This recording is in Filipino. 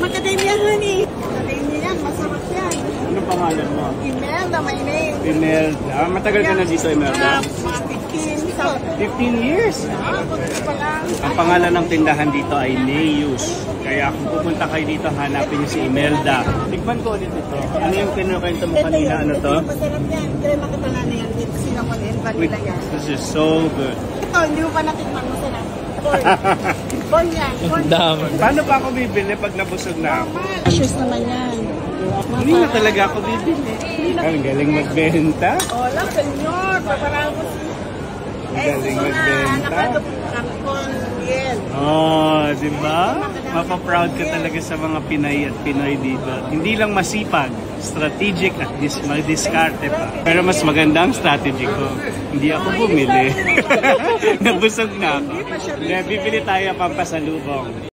Macadamia honey. Macadamia yan, masarap yan. Ano pangalan mo? Imelda, my name. Imelda. Matagal ka na dito, Imelda? Mga 15. 15 years. Ang pangalan ng tindahan dito ay Neus. Kaya kung pupunta kayo dito, hanapin niyo si Imelda. Tikman ko ulit ito. Ano yung kinukwento mo kanina? Ano to? Masarap yan. Crema catalana yan. Cinnamon and vanilla yan. This is so good. Ito, hindi mo pa natikman. Masarap. Corn. Corn yan. Corn. Paano pa ako bibili pag nabusog na ako? Ashes naman yan. Hindi na talaga ako bibili. Ang galing magbenta. Hola, senyor. Paparamos. Ang galing magbenta. Oh, di ba? Mapaproud ka talaga sa mga Pinay at Pinoy dito. Hindi lang masipag, strategic at madiskarte pa. Pero mas maganda ang strategy ko. Hindi ako bumili. Nabusog na ako. Bibili tayo pampasalubong.